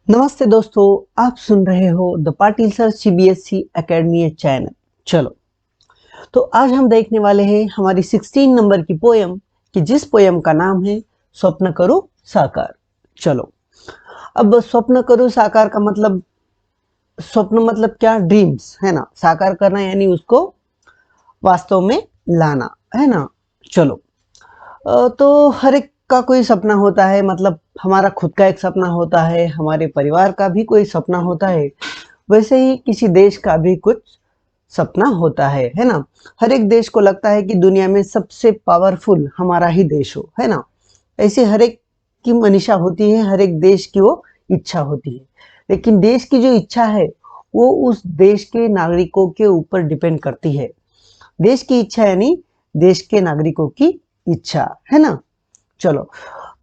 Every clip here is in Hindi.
नमस्ते दोस्तों, आप सुन रहे हो the Patil sir CBSE academy channel. चलो, तो आज हम देखने वाले हैं हमारी 16 नंबर की पोयम कि जिस पोयम का नाम है स्वप्न करो साकार। चलो, अब स्वप्न करो साकार का मतलब, स्वप्न मतलब क्या? ड्रीम्स है ना। साकार करना यानी उसको वास्तव में लाना, है ना। चलो, तो हर एक का कोई सपना होता है, मतलब हमारा खुद का एक सपना होता है, हमारे परिवार का भी कोई सपना होता है। वैसे ही किसी देश का भी कुछ सपना होता है ना। हर एक देश को लगता है कि दुनिया में सबसे पावरफुल हमारा ही देश हो, है ना। ऐसे हर एक की मनीषा होती है, हर एक देश की वो इच्छा होती है। लेकिन देश की जो इच्छा है वो उस देश के नागरिकों के ऊपर डिपेंड करती है। देश की इच्छा यानी देश के नागरिकों की इच्छा, है ना। चलो,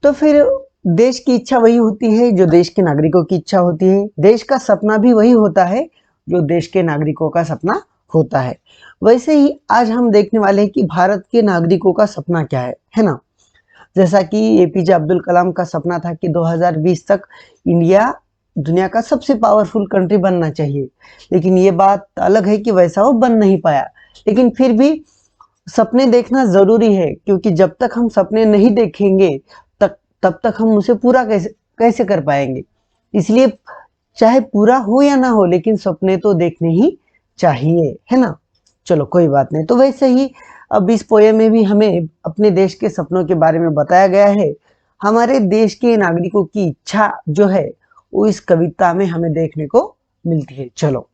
तो फिर देश की इच्छा वही होती है जो देश के नागरिकों की इच्छा होती है। देश का सपना भी वही होता है जो देश के नागरिकों का सपना होता है। वैसे ही आज हम देखने वाले हैं कि भारत के नागरिकों का सपना क्या है ना। जैसा कि एपीजे अब्दुल कलाम का सपना था कि 2020 तक इंडिया दुनिया का सबसे पावरफुल कंट्री बनना चाहिए। लेकिन ये बात अलग है कि वैसा वो बन नहीं पाया। लेकिन फिर भी सपने देखना जरूरी है, क्योंकि जब तक हम सपने नहीं देखेंगे तब तक हम उसे पूरा कैसे कैसे कर पाएंगे। इसलिए चाहे पूरा हो या ना हो, लेकिन सपने तो देखने ही चाहिए, है ना। चलो, कोई बात नहीं। तो वैसे ही अब इस पोयम में भी हमें अपने देश के सपनों के बारे में बताया गया है। हमारे देश के नागरिकों की इच्छा जो है वो इस कविता में हमें देखने को मिलती है। चलो,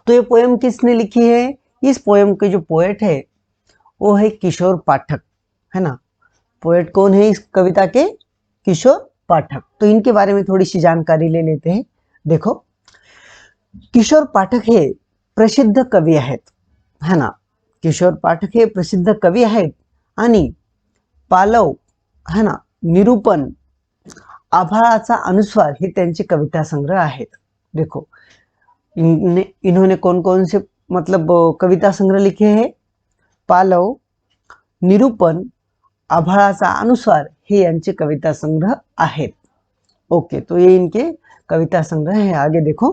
तो ये पोयम किसने लिखी है? इस पोयम के जो पोएट है वो है किशोर पाठक, है ना। पोएट कौन है इस कविता के? किशोर पाठक। तो इनके बारे में थोड़ी सी जानकारी ले लेते हैं। देखो, किशोर पाठक हे प्रसिद्ध कवी आहेत, है ना. किशोर पाठक हे प्रसिद्ध कवी आहेत आणि पालव, है ना, निरूपण, आभाळाचा अनुस्वार हे त्यांचे कविता संग्रह आहेत. देखो, इन्होंने कौन कौन से मतलब कविता संग्रह लिखे हैं? पालव, निरूपण, आभाळाचा अनुस्वार हे यांचे कविता संग्रह आहेत. ओके, तो ये इनके कविता संग्रह है. आगे देखो,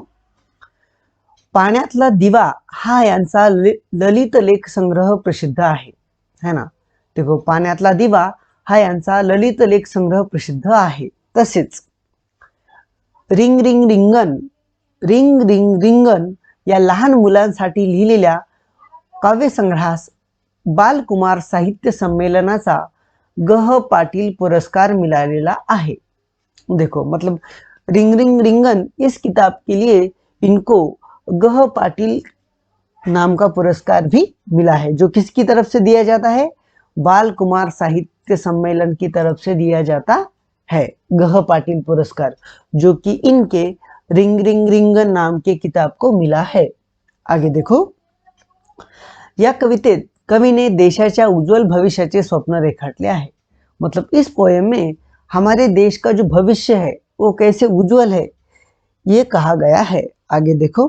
पाण्यातला दिवा हा यांचा ललित लेख संग्रह प्रसिद्ध आहे, है ना. देखो, पाण्यातला दिवा हा यांचा ललित लेख संग्रह प्रसिद्ध आहे. तसेच रिंग रिंग रिंगण, रिंग रिंग रिंगण या लहान मुलांसाठी लिहिलेल्या काव्यसंग्रहास बालकुमार साहित्य सम्मेलनाचा गह पाटिल पुरस्कार मिळालेला आहे. देखो, मतलब रिंग रिंग रिंगन इस किताब के लिए इनको गह पाटिल नाम का पुरस्कार भी मिला है, जो किसकी तरफ से दिया जाता है? बाल कुमार साहित्य सम्मेलन की तरफ से दिया जाता है गह पाटिल पुरस्कार, जो कि इनके रिंग रिंग रिंगन नाम के किताब को मिला है. आगे देखो, या कवितेत कवीने देशाच्या उज्जवल भविष्याचे स्वप्न रेखाटले आहे. मतलब इस पोएम में हमारे देश का जो भविष्य है वो कैसे उज्जवल है ये कहा गया है. आगे देखो,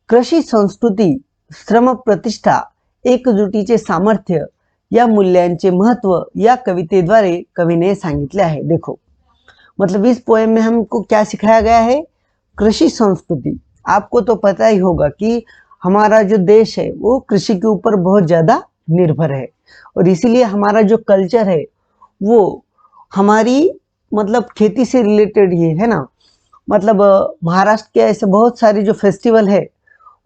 कृषी संस्कृती, श्रम प्रतिष्ठा, एकजुटीचे सामर्थ्य या मूल्यांचे महत्व या कवितेद्वारे कवीने सांगितले आहे. देखो, मतलब इस पोएम में हमको क्या सिखाया गया है? कृषि संस्कृति. आपको तो पता ही होगा कि हमारा जो देश है वो कृषि के ऊपर बहुत ज्यादा निर्भर है, और इसीलिए हमारा जो कल्चर है वो हमारी मतलब खेती से रिलेटेड ही है ना. मतलब महाराष्ट्र के ऐसे बहुत सारे जो फेस्टिवल है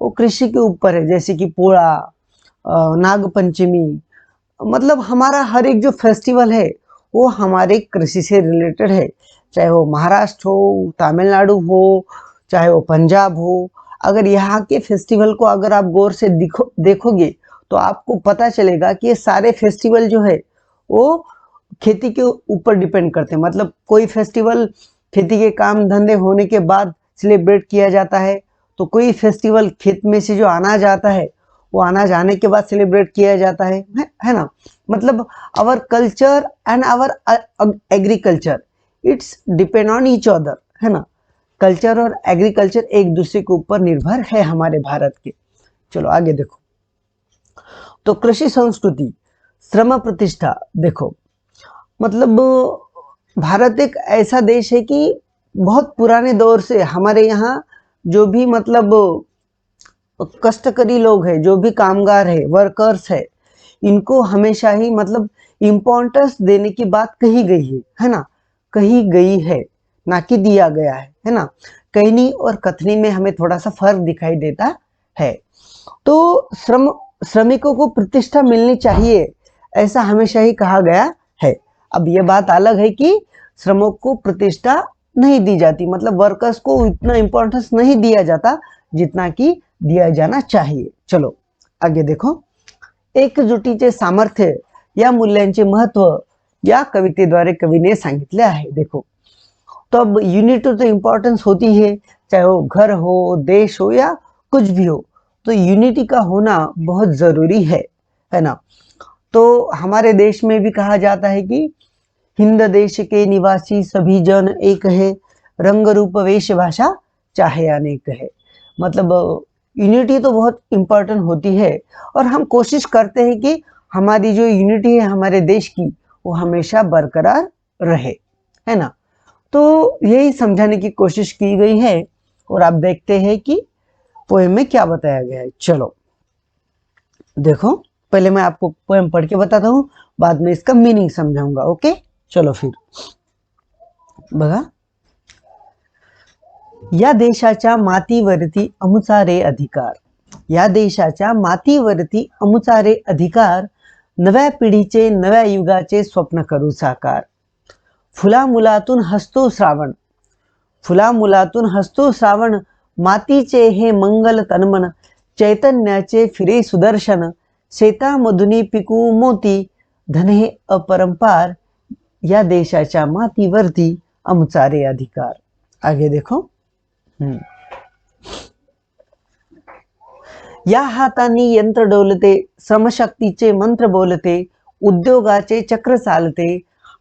वो कृषि के ऊपर है, जैसे कि पोळा, नागपंचमी. मतलब हमारा हर एक जो फेस्टिवल है वो हमारे कृषि से रिलेटेड है, चाहे वो महाराष्ट्र हो, तमिलनाडु हो, चाहे वो पंजाब हो. अगर यहाँ के फेस्टिवल को अगर आप गौर से देखोगे तो आपको पता चलेगा कि ये सारे फेस्टिवल जो है वो खेती के ऊपर डिपेंड करते हैं. मतलब कोई फेस्टिवल खेती के काम धंधे होने के बाद सेलिब्रेट किया जाता है, तो कोई फेस्टिवल खेत में से जो अनाज आता है वो अनाज आने के बाद सेलिब्रेट किया जाता है ना. मतलब our culture and our agriculture, it's depend on each other, है ना. कल्चर और एग्रीकल्चर एक दूसरे के ऊपर निर्भर है हमारे भारत के. चलो आगे देखो, तो कृषि संस्कृति, श्रम प्रतिष्ठा. देखो, मतलब भारत एक ऐसा देश है कि बहुत पुराने दौर से हमारे यहाँ जो भी मतलब कष्टकरी लोग हैं, जो भी कामगार है, वर्कर्स है, इनको हमेशा ही मतलब इम्पोर्टेंस देने की बात कही गई है ना, कही गई है, ना कि दिया गया है ना। कहनी और कथनी में हमें थोड़ा सा फर्क दिखाई देता है। तो श्रमिकों को प्रतिष्ठा मिलनी चाहिए, ऐसा हमेशा ही कहा गया है। अब ये बात अलग है कि श्रमिकों को प्रतिष्ठा नहीं दी जाती, मतलब वर्कर्स को इतना इम्पोर्टेंस नहीं दिया जाता जितना कि दिया जाना चाहिए। चलो आगे देखो, एकजुटीचे सामर्थ्य या मूल्यांचे महत्व या कवितेद्वारे कवीने सांगितले आहे। देखो, तो अब यूनिटी तो इम्पोर्टेंस होती है, चाहे वो घर हो, देश हो या कुछ भी हो, तो यूनिटी का होना बहुत जरूरी है ना। तो हमारे देश में भी कहा जाता है कि हिंद देश के निवासी सभी जन एक है, रंग रूप वेश भाषा चाहे अनेक है। मतलब यूनिटी तो बहुत इम्पोर्टेंट होती है और हम कोशिश करते हैं कि हमारी जो यूनिटी है हमारे देश की, वो हमेशा बरकरार रहे, है ना। तो यही समझाने की कोशिश की गई है और आप देखते हैं कि पोएम में क्या बताया गया है। चलो देखो, पहले मैं आपको पोएम पढ़ के बताता हूँ, बाद में इसका मीनिंग समझाऊंगा। ओके, चलो फिर बघा, या देशाच्या मातीवरती अमुचा रे अधिकार, या देशाच्या मातीवरती अमुचा रे अधिकार, नव्या पिढीचे नव्या युगाचे स्वप्न करू साकार। फुला मुलातून हसतो श्रावण, फुला मुलातून हसतो श्रावण, मातीचे हे मंगल तन्मन, चैतन्याचे फिरे सुदर्शन, शेतामधुनी पिकू मोती, धन हे अपरंपार, या देशाच्या मातीवरती अमुचा रे अधिकार। आगे देखो, या हातांनी यंत्र डोलते, श्रमशक्तीचे मंत्र बोलते, उद्योगाचे चक्र चालते,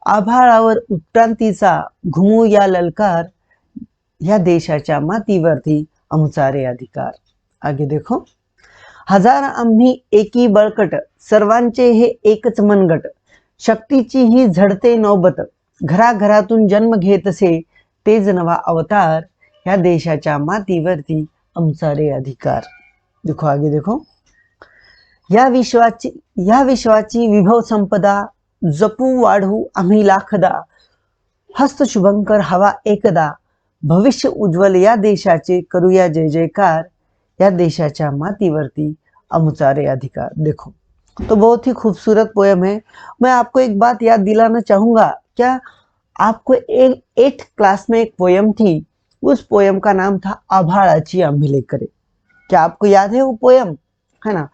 आभाळावर उत्क्रांतीचा घुमू या ललकार, या देशाच्या मातीवरती अमुचा रे अधिकार। आगे देखो, हजार आम्ही एकी बळकट, सर्वांचे हे एकच मनगट, शक्तीची ही झडते नौबत, घराघरातून जन्म घेतसे तेज नवा अवतार, या देशाच्या मातीवरती अमुचा रे अधिकार। देखो आगे देखो, या विश्वाची विभव संपदा, जपू वाढू आम्ही लाखदा, हस्त शुभंकर हवा एकदा, भविष्य उज्ज्वल या देशाचे करूया जय जयकार, या देशाच्या मातीवरती अमुचा रे अधिकार। देखो, तो बहुत ही खूबसूरत पोयम है। मैं आपको एक बात याद दिलाना चाहूंगा, क्या आपको 8th क्लास में एक पोयम थी, उस पोयम का नाम था आभाळाची आम्ही लेकरे। क्या आपको याद है वो पोयम, है ना।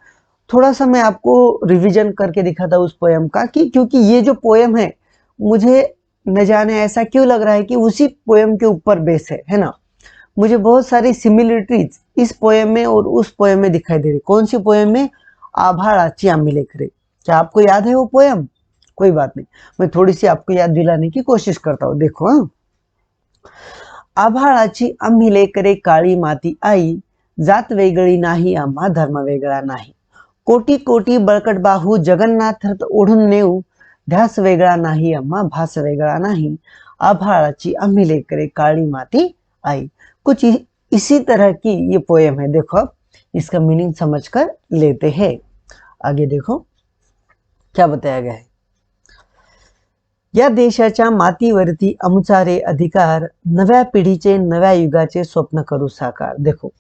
थोड़ा सा मैं आपको रिवीजन करके दिखाता उस पोयम का, कि क्योंकि ये जो पोयम है मुझे न जाने ऐसा क्यों लग रहा है कि उसी पोयम के ऊपर बेस है ना। मुझे बहुत सारी सिमिलरिटीज इस पोयम में और उस पोयम में दिखाई दे रही। कौन सी पोयम में? आभाळाची आम्ही लेकरे। क्या आपको याद है वो पोयम? कोई बात नहीं, मैं थोड़ी सी आपको याद दिलाने की कोशिश करता हूँ। देखो, आभाळाची आम्ही लेकरे काळी माती आई, जात वेगळी नाही आम्हा धर्म वेगळा नाही, कोटी कोटी बळकट बाहू जगन्नाथ ओढून नेऊ, ध्यास वेगळा नाही आम्हा भास वेगळा नाही, आभाळाची आम्ही लेकरे काळी माती आई। कुछ इसी तरह की ये पोयम है। देखो, अब इसका मीनिंग समझकर लेते हैं। आगे देखो क्या बताया गया है, या देशाच्या मातीवरती अमुचा रे अधिकार, नव्या पिढीचे नव्या युगाचे स्वप्न करू साकार। देखो,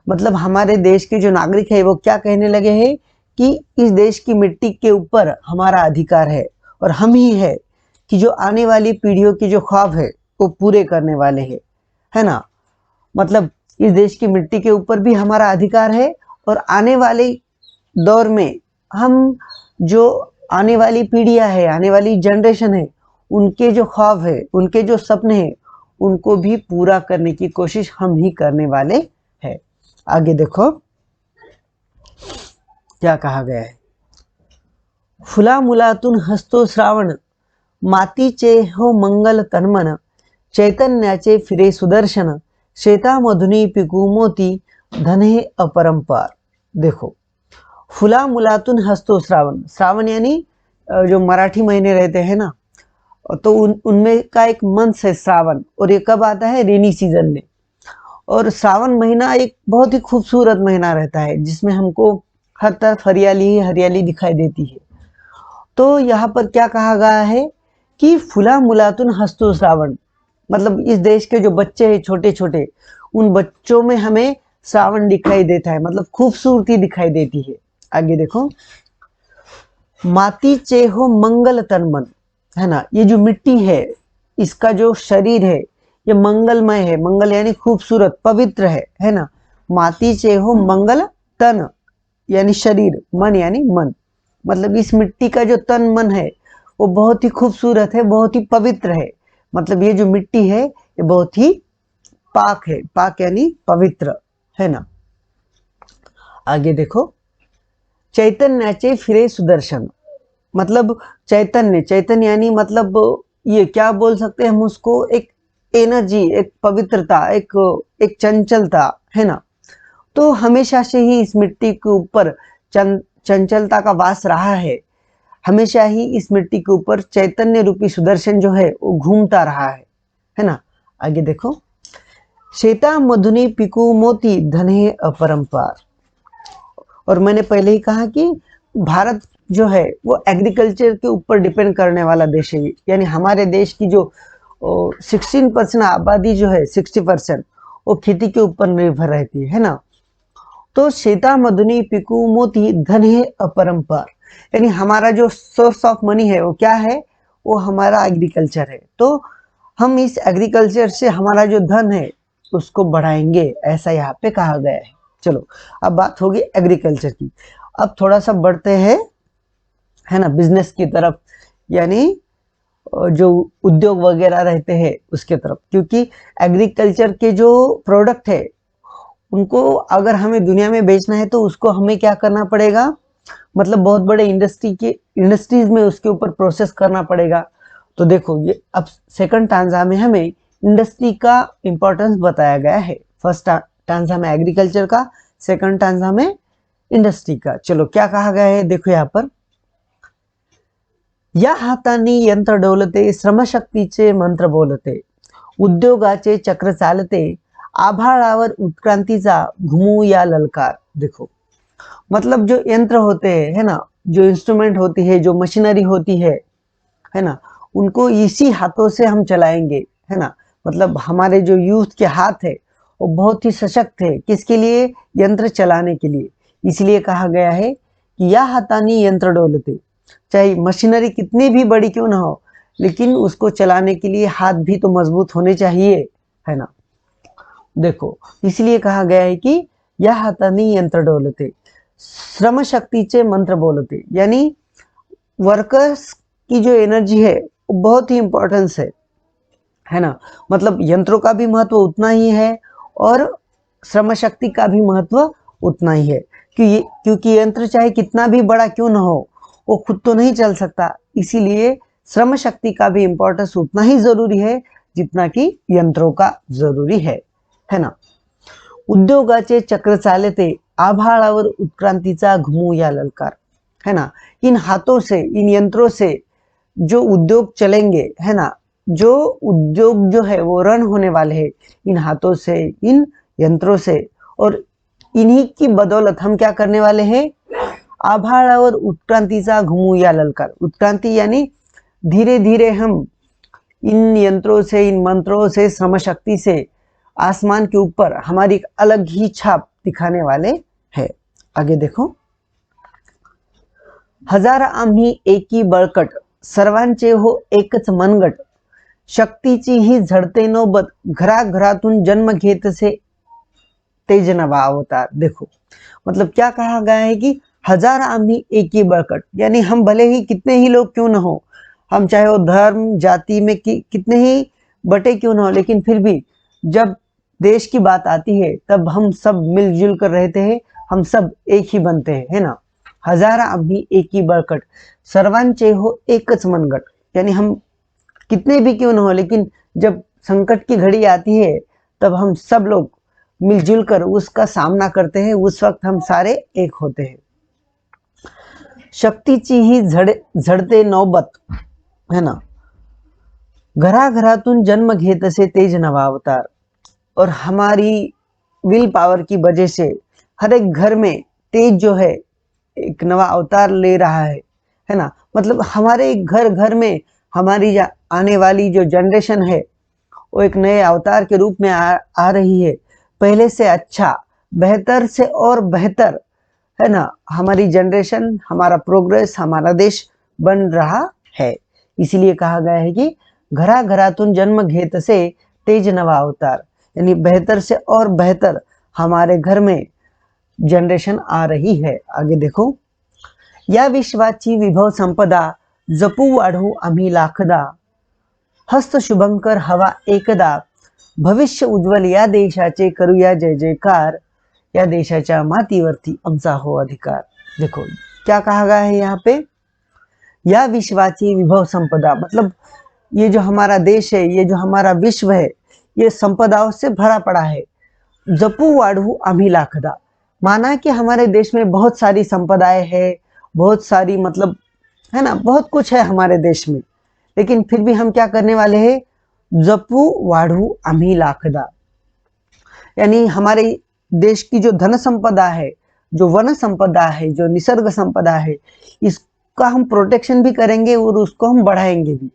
मतलब हमारे देश के जो नागरिक है वो क्या कहने लगे हैं कि इस देश की मिट्टी के ऊपर हमारा अधिकार है और हम ही है कि जो आने वाली पीढ़ियों की जो ख्वाब है वो पूरे करने वाले हैं, है ना। मतलब इस देश की मिट्टी के ऊपर भी हमारा अधिकार है और आने वाले दौर में हम जो आने वाली पीढ़ियां है, आने वाली जनरेशन है, उनके जो ख्वाब है, उनके जो सपने हैं, उनको भी पूरा करने की कोशिश हम ही करने वाले हैं। आगे देखो क्या कहा गया है, फुला मुलातून हसतो श्रावण, मातीचे हो मंगल तन्मन, चैतन्याचे फिरे सुदर्शन, शेतामधुनी पिकू मोती, धन हे अपरंपार। देखो, फुला मुलातून हसतो श्रावण, श्रावण यानी जो मराठी महीने रहते हैं ना, और तो उनमें का एक मंथ है श्रावण, और ये कब आता है? रेनी सीजन में। और श्रावण महीना एक बहुत ही खूबसूरत महीना रहता है, जिसमें हमको हर तरफ हरियाली ही हरियाली दिखाई देती है। तो यहाँ पर क्या कहा गया है कि फुला मुलातुन हस्तो श्रावण, मतलब इस देश के जो बच्चे हैं छोटे छोटे, उन बच्चों में हमें श्रावण दिखाई देता है, मतलब खूबसूरती दिखाई देती है। आगे देखो, माती चेहो मंगल तन मन, है ना, ये जो मिट्टी है, इसका जो शरीर है ये मंगलमय है। मंगल यानी खूबसूरत, पवित्र है ना। माती चेहो मंगल तन यानी शरीर, मन यानी मन, मतलब इस मिट्टी का जो तन मन है वो बहुत ही खूबसूरत है, बहुत ही पवित्र है। मतलब ये जो मिट्टी है ये बहुत ही पाक है, पाक यानी पवित्र, है ना। आगे देखो, चैतन्याचे फिरे सुदर्शन, मतलब चैतन्य, चैतन्य यानी मतलब ये क्या बोल सकते हैं हम उसको, एक एनर्जी, एक पवित्रता, एक चंचलता, है ना। तो हमेशा से ही इस मिट्टी के ऊपर चंचलता का वास रहा है। हमेशा ही इस मिट्टी के ऊपर चैतन्य रूपी सुदर्शन जो है वो घूमता रहा है ना। आगे देखो, श्वेता मधुनी पिकु मोती धने अपरंपार। और मैंने पहले ही कहा कि भारत जो है वो एग्रीकल्चर के ऊपर डिपेंड करने वाला देश है, यानी हमारे देश की जो 16% आबादी जो है, 60% वो खेती के ऊपर निर्भर रहती है ना। तो श्वेता मधुनी पिकु मोती धन है अपरंपार, यानी हमारा जो सोर्स ऑफ मनी है वो क्या है? वो हमारा एग्रीकल्चर है। तो हम इस एग्रीकल्चर से हमारा जो धन है उसको बढ़ाएंगे, ऐसा यहाँ पे कहा गया है। चलो, अब बात होगी एग्रीकल्चर की। अब थोड़ा सा बढ़ते हैं, है ना, बिजनेस की तरफ, यानी जो उद्योग वगैरह रहते हैं उसके तरफ। क्योंकि एग्रीकल्चर के जो प्रोडक्ट है उनको अगर हमें दुनिया में बेचना है तो उसको हमें क्या करना पड़ेगा, मतलब बहुत बड़े इंडस्ट्रीज में उसके ऊपर प्रोसेस करना पड़ेगा। तो देखो, ये अब सेकंड टांजा में हमें इंडस्ट्री का इंपॉर्टेंस बताया गया है। फर्स्ट टांजा में एग्रीकल्चर का, सेकंड टांजा में इंडस्ट्री का। चलो, क्या कहा गया है देखो यहाँ पर, या हातानी यंत्र डोलते, श्रमशक्तीचे मंत्र बोलते, उद्योगाचे चक्र चालते, आभाळावर उत्क्रांतीचा घुमूया ललकार। देखो, मतलब जो यंत्र होते हैं, है ना, जो इंस्ट्रूमेंट होती है, जो मशीनरी होती है ना, उनको इसी हाथों से हम चलाएंगे, है ना। मतलब हमारे जो यूथ के हाथ है वो बहुत ही सशक्त है, किसके लिए? यंत्र चलाने के लिए। इसलिए कहा गया है कि या हाथानी यंत्र डोलते, चाहे मशीनरी कितनी भी बड़ी क्यों ना हो, लेकिन उसको चलाने के लिए हाथ भी तो मजबूत होने चाहिए, है ना। देखो, इसलिए कहा गया है कि या हाथानी यंत्र डोलते, श्रम शक्तीचे मंत्र बोलते, यानी वर्कर्स की जो एनर्जी है वो बहुत ही इंपॉर्टेंस है ना। मतलब यंत्रों का भी महत्व उतना ही है और श्रम शक्ति का भी महत्व उतना ही है। क्योंकि यंत्र चाहे कितना भी बड़ा क्यों ना हो, वो खुद तो नहीं चल सकता, इसीलिए श्रम शक्ति का भी इंपॉर्टेंस उतना ही जरूरी है जितना कि यंत्रों का जरूरी है ना। उद्योगाचे चक्र चालते, आभाळावर उत्क्रांतीचा घुमूया ललकार, है ना। इन हाथों से, इन यंत्रों से जो उद्योग चलेंगे, है ना, जो उद्योग जो है वो रन होने वाले हैं इन हाथों से, इन यंत्रों से, और इन्हीं की बदौलत हम क्या करने वाले हैं? आभाळावर उत्क्रांतीचा घुमूया ललकार। उत्क्रांति यानी धीरे धीरे हम इन यंत्रों से, इन मंत्रों से, श्रम शक्ति से आसमान के ऊपर हमारी एक अलग ही छाप दिखाने वाले हैं। आगे देखो, हजार आम्ही एकी बळकट, सर्वांचे हो एकच मनगट, शक्तीची ही झडते नौबत, घराघरातून जन्म घेत से तेज नवा अवतार। देखो, मतलब क्या कहा गया है कि हजार आम्ही एकी बळकट, यानी हम भले ही कितने ही लोग क्यों ना हो, हम चाहे वो धर्म जाति में कितने ही बटे क्यों ना हो, लेकिन फिर भी जब देश की बात आती है तब हम सब मिलजुल कर रहते हैं, हम सब एक ही बनते हैं, है ना। हजार आम्ही एकी बळकट, सर्वांचे हो एकच मनगट, यानी हम कितने भी क्यों ना हो, लेकिन जब संकट की घड़ी आती है तब हम सब लोग मिलजुल कर उसका सामना करते हैं, उस वक्त हम सारे एक होते हैं। शक्तीची ही झडते नौबत, है ना, घरा घरातून जन्म घेत असे तेज नवा अवतार। और हमारी विल पावर की वजह से हर एक घर में तेज जो है एक नवा अवतार ले रहा है ना। मतलब हमारे घर घर में हमारी आने वाली जो जनरेशन है वो एक नए अवतार के रूप में आ रही है। पहले से अच्छा, बेहतर से और बेहतर, है ना, हमारी जनरेशन, हमारा प्रोग्रेस, हमारा देश बन रहा है। इसीलिए कहा गया है कि घरा घरातून जन्म घेत से तेज नवा अवतार, यानी बेहतर से और बेहतर हमारे घर में जनरेशन आ रही है। आगे देखो, या विश्वाची विभव संपदा जपू वाढू आम्ही लाखदा। हस्त शुभंकर हवा एकदा, भविष्य उज्ज्वल या देशाचे करूया जय जयकार। या देशाच्या मातीवरती आमचा हो अधिकार। देखो क्या कहा गया है यहाँ पे, या विश्वाची विभव संपदा, मतलब ये जो हमारा देश है, ये जो हमारा विश्व है, ये संपदाओं से भरा पड़ा है। जपू वाढू आम्ही लाखदा, माना कि हमारे देश में बहुत सारी संपदाएं है, बहुत सारी, मतलब है ना, बहुत कुछ है हमारे देश में, लेकिन फिर भी हम क्या करने वाले हैं, जपू वाढू आम्ही लाखदा, यानी हमारे देश की जो धन संपदा है, जो वन संपदा है, जो निसर्ग संपदा है, इसका हम प्रोटेक्शन भी करेंगे और उसको हम बढ़ाएंगे भी।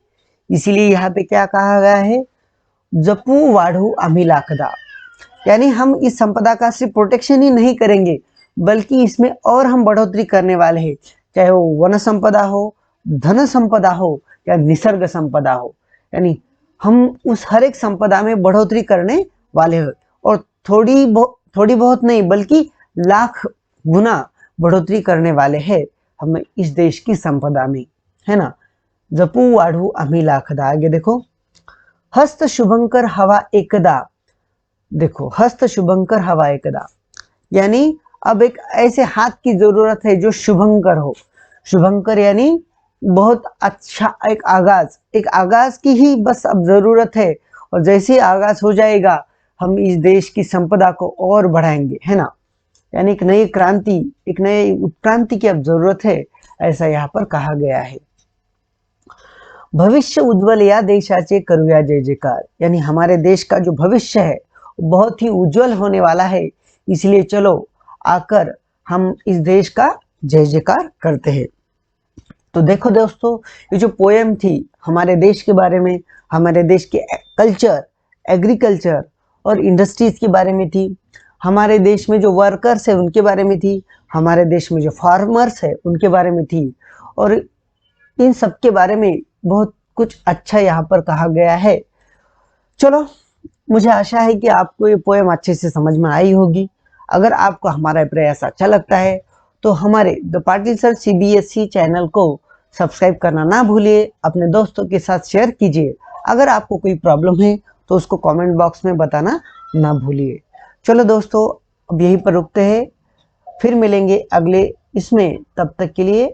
इसीलिए यहाँ पे क्या कहा गया है, जपू वाढू आम्ही लाखदा, यानी हम इस संपदा का सिर्फ प्रोटेक्शन ही नहीं करेंगे बल्कि इसमें और हम बढ़ोतरी करने वाले हैं, चाहे वो वन संपदा हो, धन संपदा हो या निसर्ग संपदा हो, यानी हम उस हर एक संपदा में बढ़ोतरी करने वाले हैं। और थोड़ी बहुत नहीं बल्कि लाख गुना बढ़ोतरी करने वाले हैं हम इस देश की संपदा में, है ना। जपू वाढू आम्ही लाखदा। आगे देखो, हस्त शुभंकर हवा एकदा। देखो, हस्त शुभंकर हवा एकदा, यानी अब एक ऐसे हाथ की जरूरत है जो शुभंकर हो। शुभंकर यानी बहुत अच्छा एक आगाज की ही बस अब जरूरत है, और जैसे ही आगाज हो जाएगा हम इस देश की संपदा को और बढ़ाएंगे, है ना। यानी एक नई क्रांति, एक नई उत्क्रांति की अब जरूरत है, ऐसा यहाँ पर कहा गया है। भविष्य उज्ज्वल या देशाचे करूया जय जयकार, यानी हमारे देश का जो भविष्य है बहुत ही उज्जवल होने वाला है, इसलिए चलो आकर हम इस देश का जय जयकार करते हैं। तो देखो दोस्तों, ये जो पोएम थी हमारे देश के बारे में, हमारे देश के कल्चर, एग्रीकल्चर और इंडस्ट्रीज के बारे में थी, हमारे देश में जो वर्कर्स है उनके बारे में थी, हमारे देश में जो फार्मर्स है उनके बारे में थी, और इन सब के बारे में बहुत कुछ अच्छा यहाँ पर कहा गया है। चलो, मुझे आशा है कि आपको ये पोएम अच्छे से समझ में आई होगी। अगर आपको हमारा प्रयास अच्छा लगता है तो हमारे the Patil sir CBSE channel को सब्सक्राइब करना ना भूलिए, अपने दोस्तों के साथ शेयर कीजिए। अगर आपको कोई प्रॉब्लम है तो उसको कमेंट बॉक्स में बताना ना भूलिए। चलो दोस्तों, अब यहीं पर रुकते हैं, फिर मिलेंगे अगले इसमें, तब तक के लिए